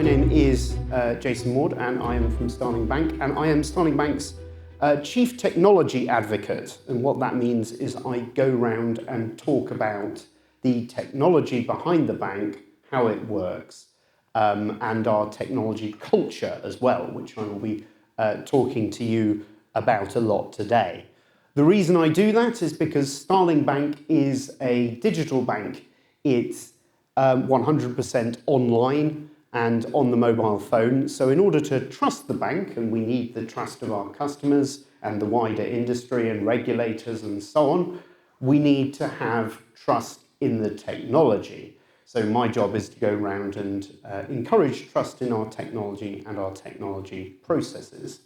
name is Jason Maude, and I am from Starling Bank, and I am Starling Bank's Chief Technology Advocate. And what that means is I go round and talk about the technology behind the bank, how it works, and our technology culture as well, which I will be talking to you about a lot today. The reason I do that is because Starling Bank is a digital bank. It's 100% online and on the mobile phone. So in order to trust the bank, and we need the trust of our customers and the wider industry and regulators and so on, we need to have trust in the technology. So my job is to go around and encourage trust in our technology and our technology processes.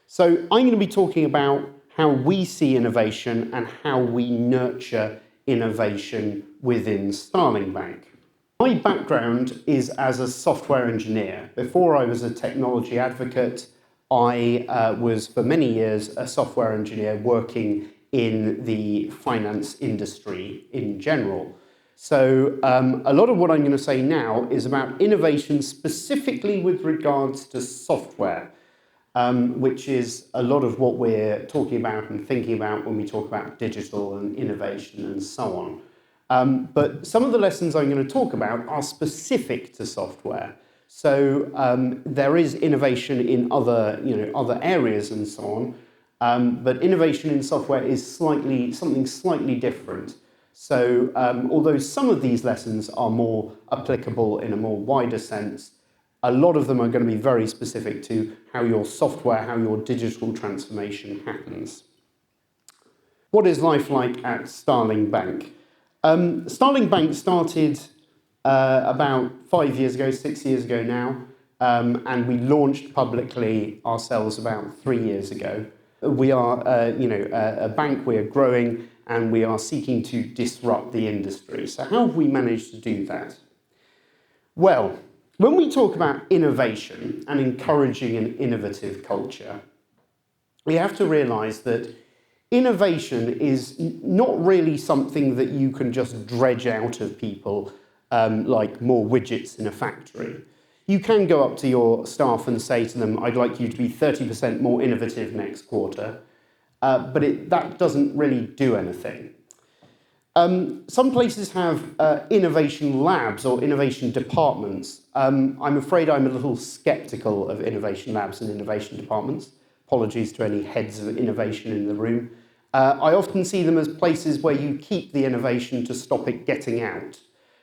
So I'm going to be talking about how we see innovation and how we nurture innovation within Starling Bank. My background is as a software engineer. Before I was a technology advocate, I was for many years a software engineer working in the finance industry in general. So a lot of what I'm going to say now is about innovation specifically with regards to software, which is a lot of what we're talking about and thinking about when we talk about digital and innovation and so on. But some of the lessons I'm going to talk about are specific to software. So there is innovation in other areas and so on, but innovation in software is something slightly different. So although some of these lessons are more applicable in a more wider sense, a lot of them are going to be very specific to how your software, how your digital transformation happens. What is life like at Starling Bank? Starling Bank started about 5 years ago, 6 years ago now, and we launched publicly ourselves about 3 years ago. We are, a bank. We are growing, and we are seeking to disrupt the industry. So how have we managed to do that? Well, when we talk about innovation and encouraging an innovative culture, we have to realise that innovation is not really something that you can just dredge out of people like more widgets in a factory. You can go up to your staff and say to them, I'd like you to be 30% more innovative next quarter, but that doesn't really do anything. Some places have innovation labs or innovation departments. I'm afraid I'm a little sceptical of innovation labs and innovation departments. Apologies to any heads of innovation in the room. I often see them as places where you keep the innovation to stop it getting out,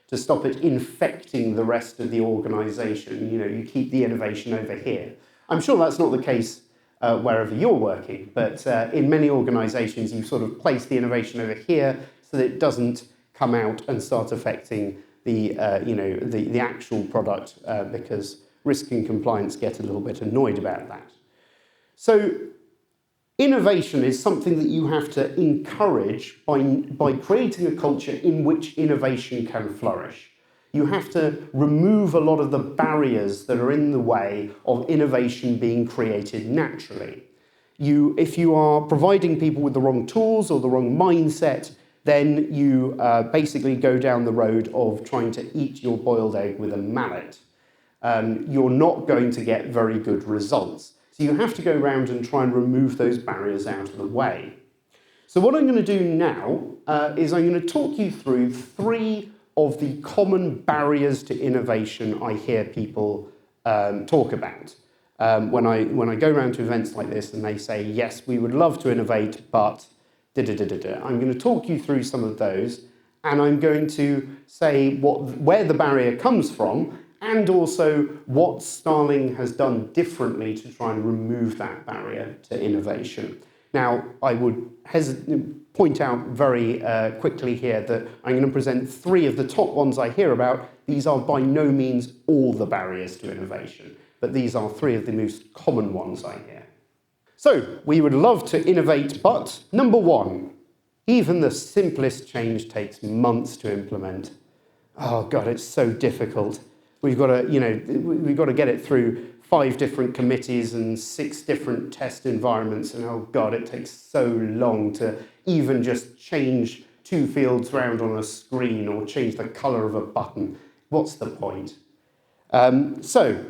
to stop it infecting the rest of the organisation. You keep the innovation over here. I'm sure that's not the case wherever you're working, but in many organisations you sort of place the innovation over here so that it doesn't come out and start affecting the actual product because risk and compliance get a little bit annoyed about that. So innovation is something that you have to encourage by creating a culture in which innovation can flourish. You have to remove a lot of the barriers that are in the way of innovation being created naturally. If you are providing people with the wrong tools or the wrong mindset, then you basically go down the road of trying to eat your boiled egg with a mallet. You're not going to get very good results. So you have to go around and try and remove those barriers out of the way. So what I'm going to do now is I'm going to talk you through 3 of the common barriers to innovation I hear people talk about. When I go around to events like this and they say, yes, we would love to innovate, but I'm going to talk you through some of those, and I'm going to say where the barrier comes from, and also what Starling has done differently to try and remove that barrier to innovation. Now, I would point out very quickly here that I'm going to present 3 of the top ones I hear about. These are by no means all the barriers to innovation, but these are 3 of the most common ones I hear. So, we would love to innovate, but number 1, even the simplest change takes months to implement. Oh God, it's so difficult. We've got to get it through 5 different committees and 6 different test environments, and oh God, it takes so long to even just change 2 fields round on a screen or change the colour of a button. What's the point? So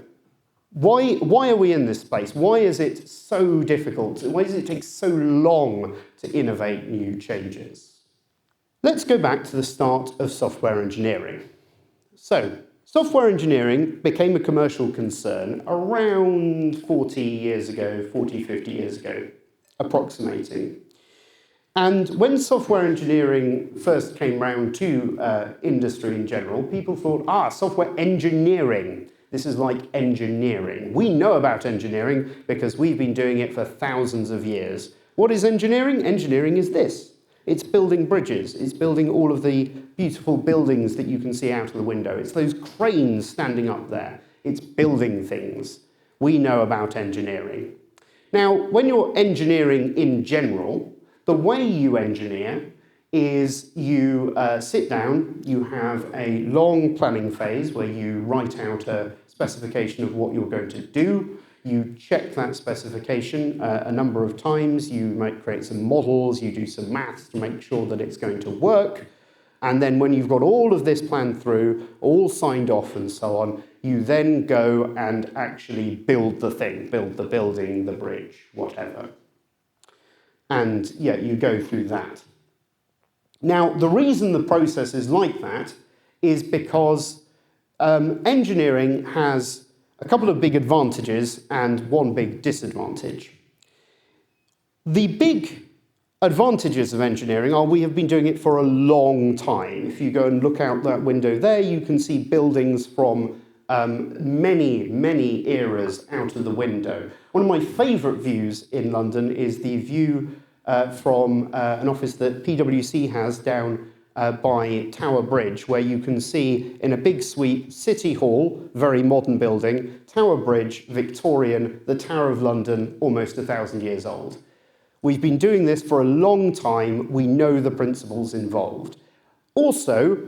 why are we in this space? Why is it so difficult? Why does it take so long to innovate new changes? Let's go back to the start of software engineering. So, software engineering became a commercial concern around 40 years ago, 40, 50 years ago, approximating. And when software engineering first came round to industry in general, people thought, software engineering. This is like engineering. We know about engineering because we've been doing it for thousands of years. What is engineering? Engineering is this. It's building bridges. It's building all of the beautiful buildings that you can see out of the window. It's those cranes standing up there. It's building things. We know about engineering. Now, when you're engineering in general, the way you engineer is you sit down, you have a long planning phase where you write out a specification of what you're going to do. You check that specification a number of times. You might create some models, you do some maths to make sure that it's going to work. And then when you've got all of this planned through, all signed off and so on, you then go and actually build the thing, build the building, the bridge, whatever. And yeah, you go through that. Now, the reason the process is like that is because engineering has a couple of big advantages and one big disadvantage. The big advantages of engineering are we have been doing it for a long time. If you go and look out that window there, you can see buildings from many, many eras out of the window. One of my favourite views in London is the view from an office that PwC has down by Tower Bridge, where you can see in a big suite, City Hall, very modern building, Tower Bridge, Victorian, the Tower of London, almost 1,000 years old. We've been doing this for a long time. We know the principles involved. Also,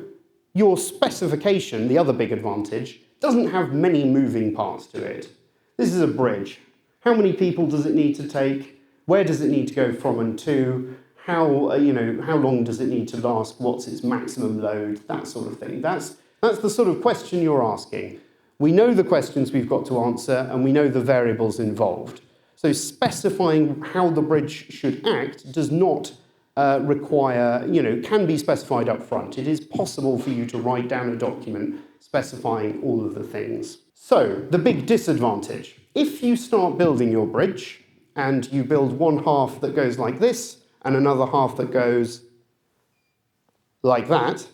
your specification, the other big advantage, doesn't have many moving parts to it. This is a bridge. How many people does it need to take? Where does it need to go from and to? How long does it need to last? What's its maximum load? That sort of thing. That's the sort of question you're asking. We know the questions we've got to answer, and we know the variables involved. So specifying how the bridge should act does not require, can be specified up front. It is possible for you to write down a document specifying all of the things. So, the big disadvantage. If you start building your bridge, and you build one half that goes like this, and another half that goes like that,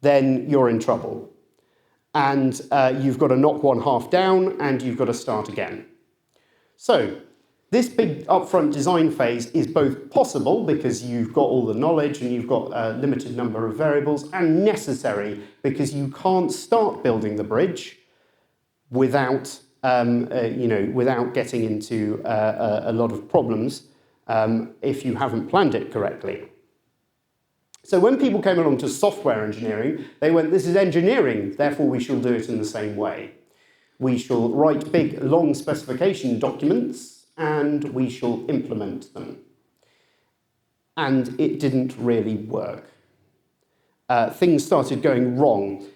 then you're in trouble. And you've got to knock one half down, and you've got to start again. So, this big upfront design phase is both possible because you've got all the knowledge and you've got a limited number of variables, and necessary because you can't start building the bridge without without getting into a lot of problems if you haven't planned it correctly. So when people came along to software engineering, they went, this is engineering, therefore we shall do it in the same way. We shall write big, long specification documents, and we shall implement them. And it didn't really work. Things started going wrong.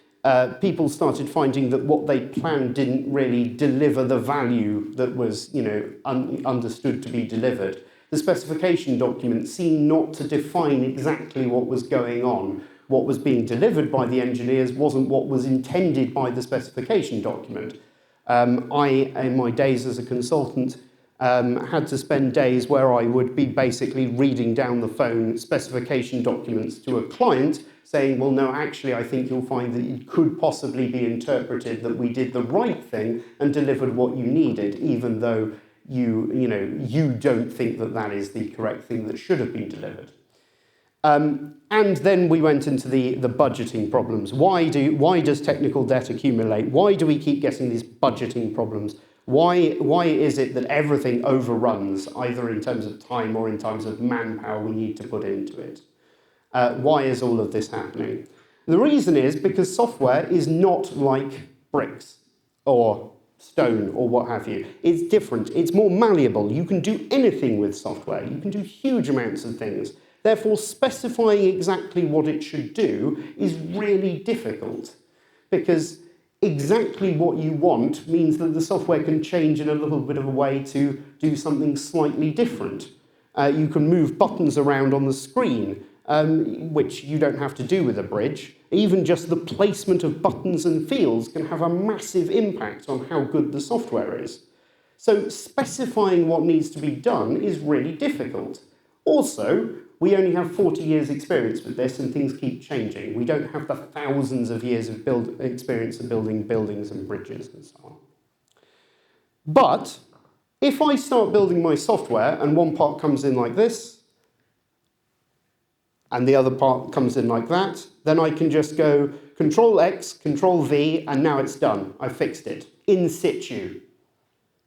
People started finding that what they planned didn't really deliver the value that was, understood to be delivered. The specification document seemed not to define exactly what was going on. What was being delivered by the engineers wasn't what was intended by the specification document. I, in my days as a consultant, had to spend days where I would be basically reading down the phone specification documents to a client saying, well, no, actually, I think you'll find that it could possibly be interpreted that we did the right thing and delivered what you needed, even though you don't think that that is the correct thing that should have been delivered. And then we went into the budgeting problems. Why does technical debt accumulate? Why do we keep getting these budgeting problems? Why is it that everything overruns, either in terms of time or in terms of manpower we need to put into it? Why is all of this happening? The reason is because software is not like bricks or stone or what have you. It's different. It's more malleable. You can do anything with software. You can do huge amounts of things. Therefore, specifying exactly what it should do is really difficult because exactly what you want means that the software can change in a little bit of a way to do something slightly different. You can move buttons around on the screen, which you don't have to do with a bridge. Even just the placement of buttons and fields can have a massive impact on how good the software is. So specifying what needs to be done is really difficult. Also, we only have 40 years experience with this and things keep changing. We don't have the thousands of years of experience of building buildings and bridges and so on. But if I start building my software and one part comes in like this, and the other part comes in like that, then I can just go Control X, Control V, and now it's done. I fixed it, in situ.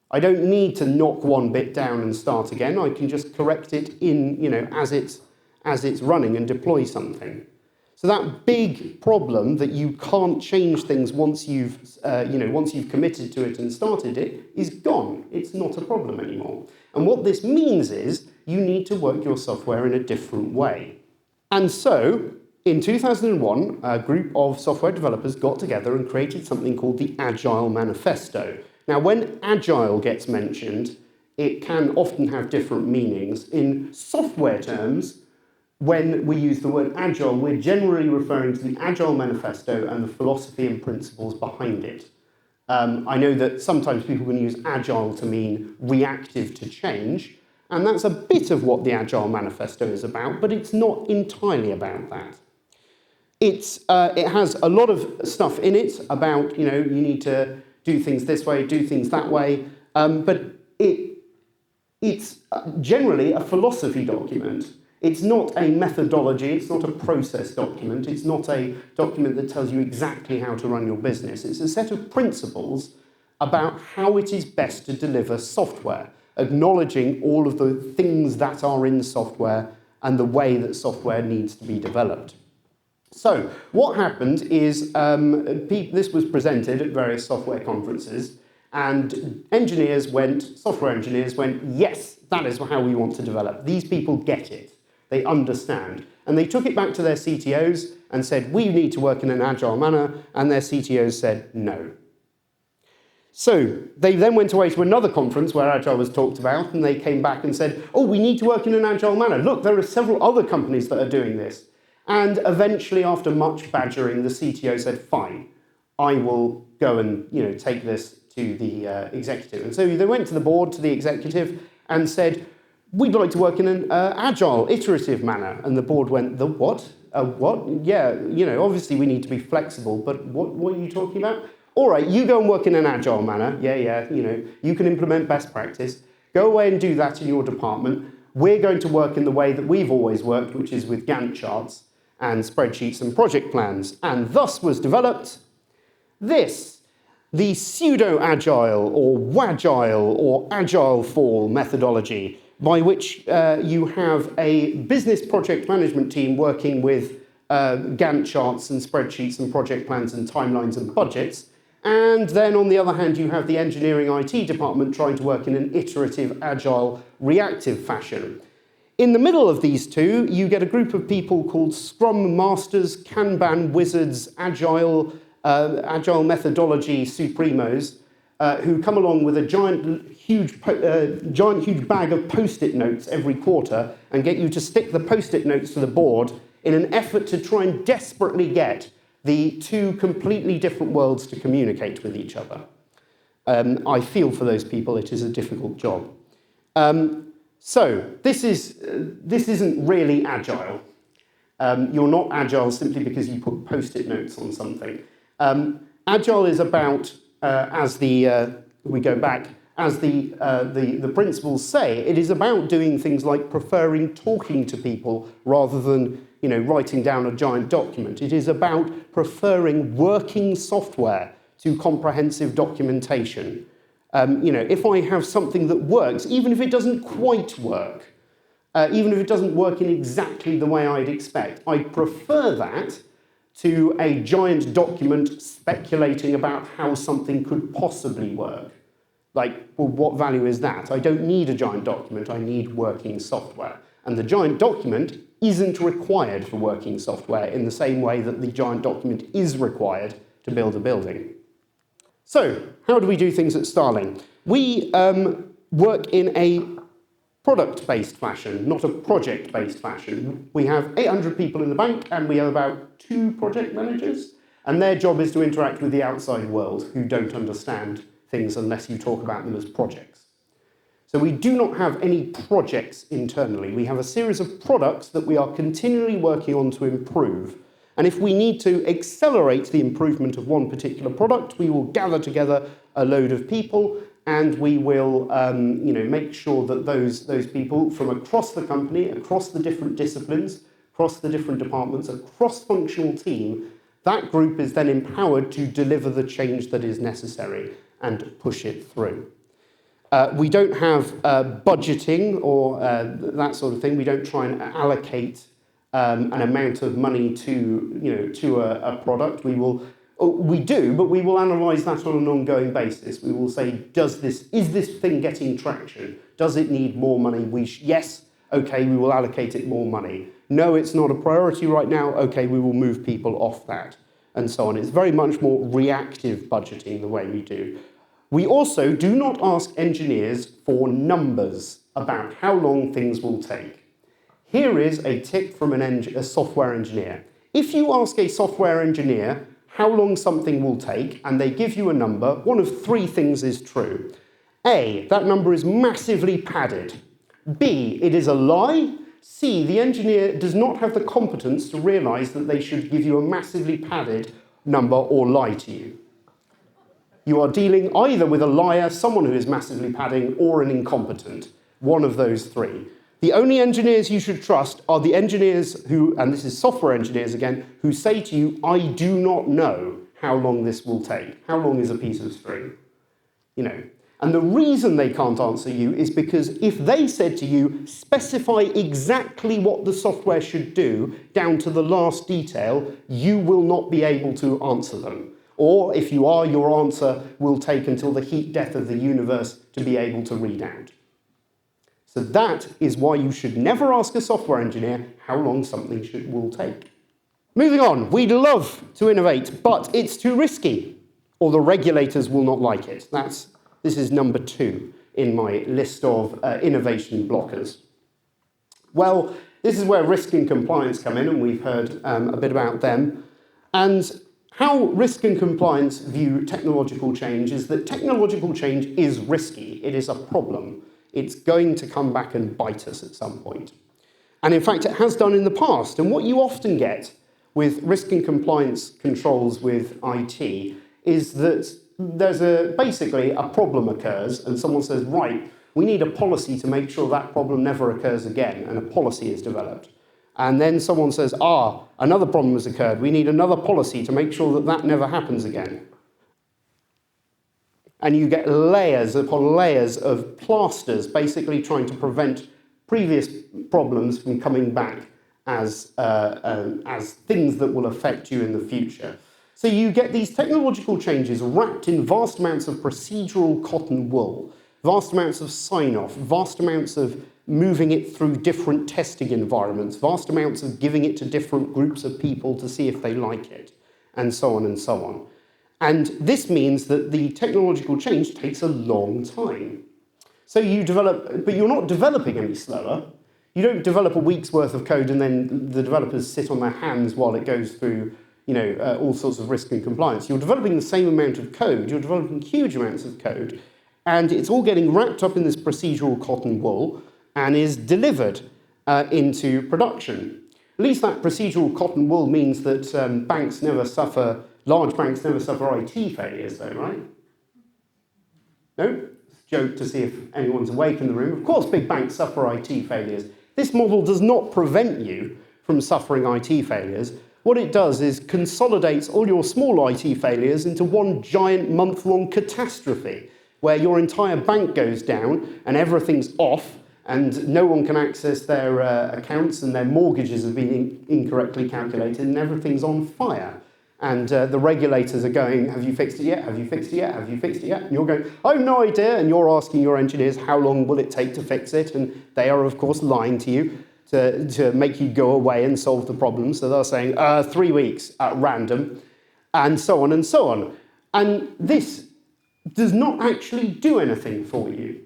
I don't need to knock one bit down and start again. I can just correct it in, as it's running and deploy something. So that big problem that you can't change things once you've committed to it and started it is gone. It's not a problem anymore. And what this means is you need to work your software in a different way. And so, in 2001, a group of software developers got together and created something called the Agile Manifesto. Now, when Agile gets mentioned, it can often have different meanings. In software terms, when we use the word Agile, we're generally referring to the Agile Manifesto and the philosophy and principles behind it. I know that sometimes people can use Agile to mean reactive to change, and that's a bit of what the Agile Manifesto is about, but it's not entirely about that. It has a lot of stuff in it about, you need to do things this way, do things that way, but it's generally a philosophy document. It's not a methodology, it's not a process document, it's not a document that tells you exactly how to run your business. It's a set of principles about how it is best to deliver software, acknowledging all of the things that are in software and the way that software needs to be developed. So what happened is this was presented at various software conferences, and software engineers went, yes, that is how we want to develop. These people get it. They understand. And they took it back to their CTOs and said, we need to work in an agile manner, and their CTOs said no. So they then went away to another conference where Agile was talked about, and they came back and said, oh, we need to work in an Agile manner. Look, there are several other companies that are doing this. And eventually, after much badgering, the CTO said, fine, I will go and take this to the executive. And so they went to the board, to the executive, and said, we'd like to work in an Agile, iterative manner. And the board went, the what? What? Yeah, obviously we need to be flexible, but what are you talking about? All right, you go and work in an Agile manner. Yeah, you can implement best practice. Go away and do that in your department. We're going to work in the way that we've always worked, which is with Gantt charts and spreadsheets and project plans. And thus was developed this, the pseudo-agile or wagile or agile fall methodology, by which you have a business project management team working with Gantt charts and spreadsheets and project plans and timelines and budgets. And then on the other hand, you have the engineering IT department trying to work in an iterative, agile, reactive fashion. In the middle of these two, you get a group of people called Scrum Masters, Kanban Wizards, Agile Methodology Supremos, who come along with a giant, huge bag of Post-it notes every quarter and get you to stick the Post-it notes to the board in an effort to try and desperately get the two completely different worlds to communicate with each other. I feel for those people, it is a difficult job. So this isn't really agile. You're not agile simply because you put Post-it notes on something. Agile is about, as the principles say, it is about doing things like preferring talking to people rather than writing down a giant document. It is about preferring working software to comprehensive documentation. If I have something that works, even if it doesn't quite work, even if it doesn't work in exactly the way I'd expect, I prefer that to a giant document speculating about how something could possibly work. Like, well, what value is that? I don't need a giant document, I need working software. And the giant document isn't required for working software in the same way that the giant document is required to build a building. So, how do we do things at Starling? We work in a product-based fashion, not a project-based fashion. We have 800 people in the bank, and we have about 2 project managers, and their job is to interact with the outside world, who don't understand things unless you talk about them as projects. So we do not have any projects internally. We have a series of products that we are continually working on to improve. And if we need to accelerate the improvement of one particular product, we will gather together a load of people, and we will make sure that those people from across the company, across the different disciplines, across the different departments, a cross-functional team, that group is then empowered to deliver the change that is necessary and push it through. We don't have budgeting or that sort of thing. We don't try and allocate an amount of money to a product. We do, but we will analyse that on an ongoing basis. We will say, is this thing getting traction? Does it need more money? Yes, okay, we will allocate it more money. No, it's not a priority right now. Okay, we will move people off that, and so on. It's very much more reactive budgeting the way we do. We also do not ask engineers for numbers about how long things will take. Here is a tip from a software engineer. If you ask a software engineer how long something will take, and they give you a number, one of 3 things is true. A, that number is massively padded. B, it is a lie. C, the engineer does not have the competence to realise that they should give you a massively padded number or lie to you. You are dealing either with a liar, someone who is massively padding, or an incompetent. One of those 3. The only engineers you should trust are the engineers who, and this is software engineers again, who say to you, I do not know how long this will take. How long is a piece of string? And the reason they can't answer you is because if they said to you, specify exactly what the software should do, down to the last detail, you will not be able to answer them. Or if you are, your answer will take until the heat death of the universe to be able to read out. So that is why you should never ask a software engineer how long something will take. Moving on, we'd love to innovate, but it's too risky, or the regulators will not like it. This is number 2 in my list of innovation blockers. Well, this is where risk and compliance come in, and we've heard a bit about them. And how risk and compliance view technological change is that technological change is risky. It is a problem. It's going to come back and bite us at some point. And in fact, it has done in the past. And what you often get with risk and compliance controls with IT is that basically a problem occurs and someone says, right, we need a policy to make sure that problem never occurs again, and a policy is developed. And then someone says, another problem has occurred. We need another policy to make sure that never happens again. And you get layers upon layers of plasters, basically trying to prevent previous problems from coming back as things that will affect you in the future. So you get these technological changes wrapped in vast amounts of procedural cotton wool, vast amounts of sign-off, vast amounts of moving it through different testing environments, vast amounts of giving it to different groups of people to see if they like it, and so on and so on. And this means that the technological change takes a long time. So you develop, but you're not developing any slower. You don't develop a week's worth of code and then the developers sit on their hands while it goes through all sorts of risk and compliance. You're developing the same amount of code, you're developing huge amounts of code, and it's all getting wrapped up in this procedural cotton wool and is delivered into production. At least that procedural cotton wool means that large banks never suffer IT failures though, right? No? Joke to see if anyone's awake in the room. Of course big banks suffer IT failures. This model does not prevent you from suffering IT failures. What it does is consolidates all your small IT failures into one giant month-long catastrophe where your entire bank goes down and everything's off and no one can access their accounts and their mortgages have been incorrectly calculated and everything's on fire. And the regulators are going, have you fixed it yet? Have you fixed it yet? Have you fixed it yet? And you're going, I have no idea. And you're asking your engineers, how long will it take to fix it? And they are, of course, lying to you to make you go away and solve the problem. So they're saying 3 weeks at random, and so on and so on. And this does not actually do anything for you.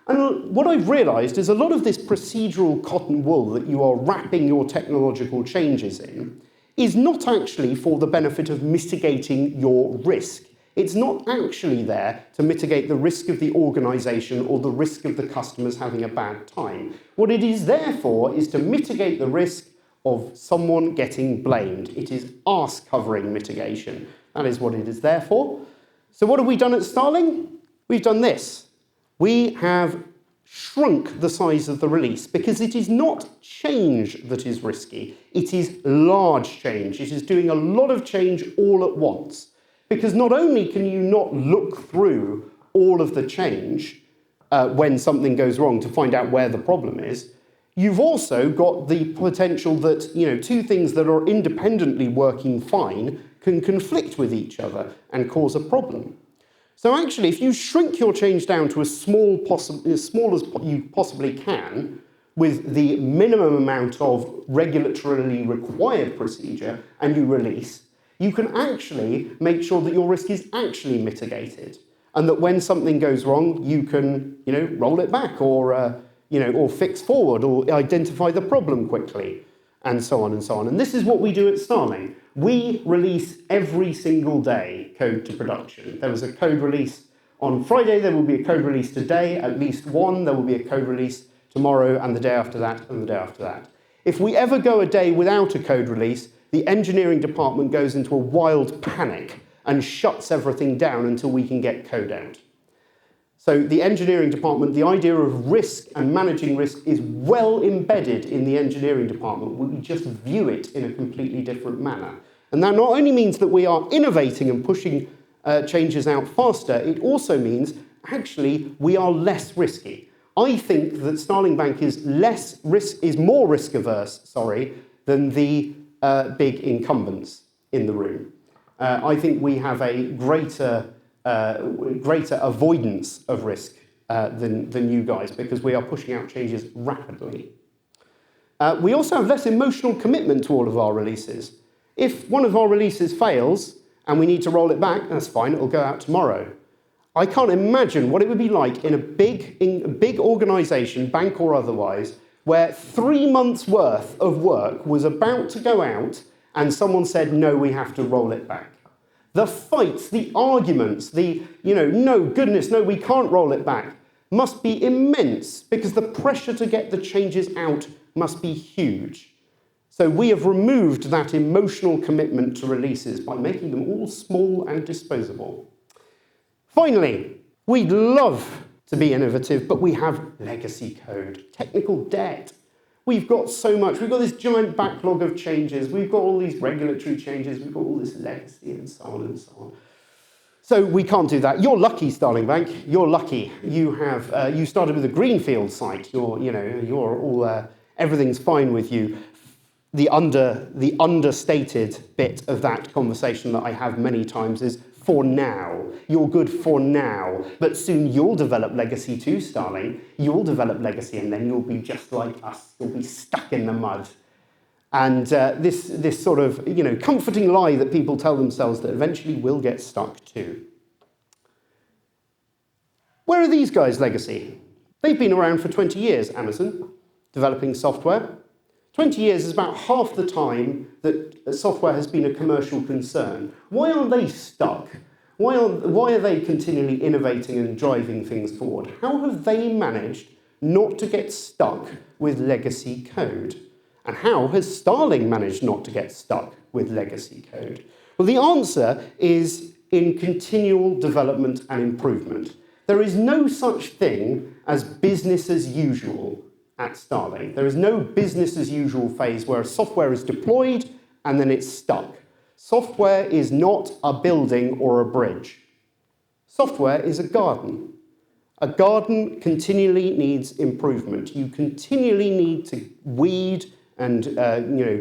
And what I've realised is a lot of this procedural cotton wool that you are wrapping your technological changes in is not actually for the benefit of mitigating your risk. It's not actually there to mitigate the risk of the organisation or the risk of the customers having a bad time. What it is there for is to mitigate the risk of someone getting blamed. It is arse covering mitigation. That is what it is there for. So what have we done at Starling? We've done this. We have shrunk the size of the release because it is not change that is risky. It is large change. It is doing a lot of change all at once. Because not only can you not look through all of the change when something goes wrong to find out where the problem is, you've also got the potential that, two things that are independently working fine can conflict with each other and cause a problem. So actually, if you shrink your change down to as small as you possibly can, with the minimum amount of regulatorily required procedure, and you release, you can actually make sure that your risk is actually mitigated, and that when something goes wrong, you can, roll it back, or fix forward, or identify the problem quickly, and so on and so on. And this is what we do at Starling. We release every single day code to production. There was a code release on Friday, there will be a code release today, at least one, there will be a code release tomorrow, and the day after that, and the day after that. If we ever go a day without a code release, the engineering department goes into a wild panic and shuts everything down until we can get code out. So the engineering department, the idea of risk and managing risk is well embedded in the engineering department. We just view it in a completely different manner. And that not only means that we are innovating and pushing changes out faster, it also means actually we are less risky. I think that Starling Bank is more risk averse, than the big incumbents in the room. I think we have a greater avoidance of risk than you guys, because we are pushing out changes rapidly. We also have less emotional commitment to all of our releases. If one of our releases fails and we need to roll it back, that's fine, it'll go out tomorrow. I can't imagine what it would be like in a big organisation, bank or otherwise, where 3 months' worth of work was about to go out and someone said, no, we have to roll it back. The fights, the arguments, no, goodness, no, we can't roll it back, must be immense, because the pressure to get the changes out must be huge. So we have removed that emotional commitment to releases by making them all small and disposable. Finally, we'd love to be innovative, but we have legacy code, technical debt. We've got so much. We've got this giant backlog of changes. We've got all these regulatory changes. We've got all this legacy and so on and so on. So we can't do that. You're lucky, Starling Bank. You're lucky. You started with a greenfield site. Everything's fine with you. The understated bit of that conversation that I have many times is, for now. You're good for now. But soon you'll develop legacy too, Starling. You'll develop legacy, and then you'll be just like us. You'll be stuck in the mud. And this sort of, comforting lie that people tell themselves that eventually we'll get stuck too. Where are these guys' legacy? They've been around for 20 years, Amazon, developing software. 20 years is about half the time that software has been a commercial concern. Why aren't they stuck? Why are they continually innovating and driving things forward? How have they managed not to get stuck with legacy code? And how has Starling managed not to get stuck with legacy code? Well, the answer is in continual development and improvement. There is no such thing as business as usual at Starling. There is no business as usual phase where software is deployed and then it's stuck. Software is not a building or a bridge. Software is a garden. A garden continually needs improvement. You continually need to weed and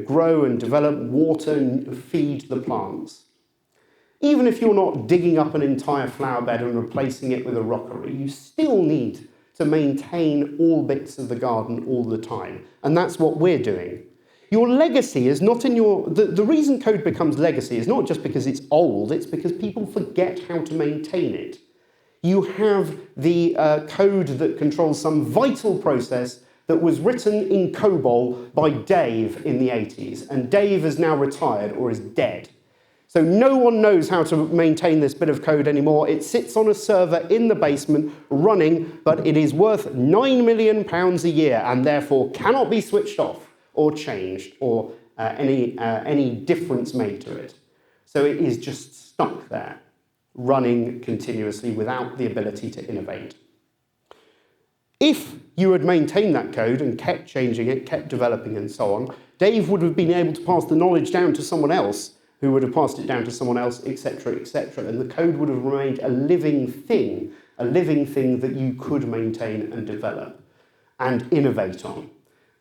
grow and develop, water and feed the plants. Even if you're not digging up an entire flower bed and replacing it with a rockery, you still need to maintain all bits of the garden all the time. And that's what we're doing. Your legacy is not in your... The reason code becomes legacy is not just because it's old, it's because people forget how to maintain it. you have the code that controls some vital process that was written in COBOL by Dave in the 80s. And Dave is now retired or is dead. So no one knows how to maintain this bit of code anymore. It sits on a server in the basement running, but it is worth £9 million a year and therefore cannot be switched off or changed or any difference made to it. So it is just stuck there, running continuously without the ability to innovate. If you had maintained that code and kept changing it, kept developing and so on, Dave would have been able to pass the knowledge down to someone else who would have passed it down to someone else, etc., etc. And the code would have remained a living thing that you could maintain and develop and innovate on.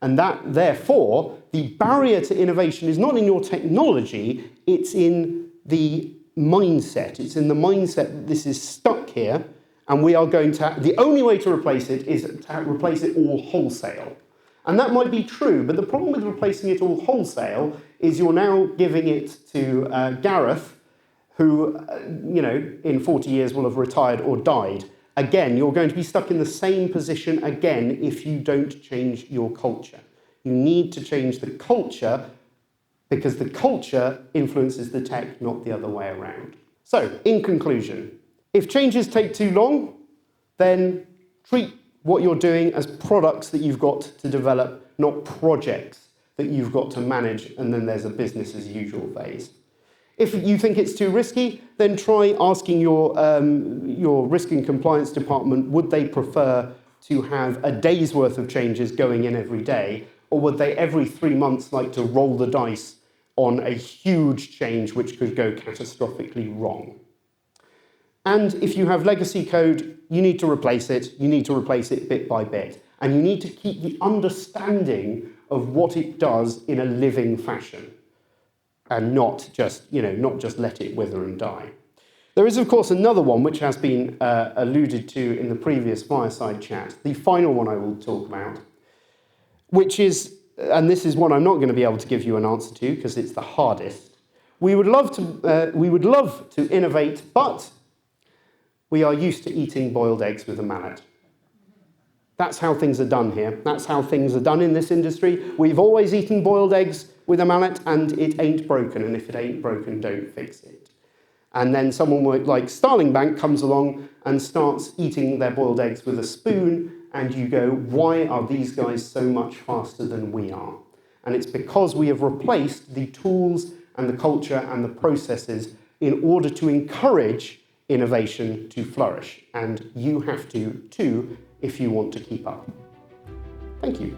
And that, therefore, the barrier to innovation is not in your technology, it's in the mindset. It's in the mindset that this is stuck here, and we are going to, the only way to replace it is to replace it all wholesale. And that might be true, but the problem with replacing it all wholesale is you're now giving it to Gareth, who, in 40 years will have retired or died. Again, you're going to be stuck in the same position again if you don't change your culture. You need to change the culture because the culture influences the tech, not the other way around. So, in conclusion, if changes take too long, then treat what you're doing as products that you've got to develop, not projects that you've got to manage, and then there's a business as usual phase. If you think it's too risky, then try asking your risk and compliance department, would they prefer to have a day's worth of changes going in every day, or would they every 3 months like to roll the dice on a huge change which could go catastrophically wrong? And if you have legacy code, you need to replace it. You need to replace it bit by bit. And you need to keep the understanding of what it does in a living fashion and not just let it wither and die. There is, of course, another one which has been alluded to in the previous fireside chat, the final one I will talk about, which is, and this is one I'm not going to be able to give you an answer to because it's the hardest. We would love to innovate, but we are used to eating boiled eggs with a mallet. That's how things are done here. That's how things are done in this industry. We've always eaten boiled eggs with a mallet, and it ain't broken. And if it ain't broken, don't fix it. And then someone like Starling Bank comes along and starts eating their boiled eggs with a spoon, and you go, why are these guys so much faster than we are? And it's because we have replaced the tools and the culture and the processes in order to encourage innovation to flourish. And you have to, too, if you want to keep up. Thank you.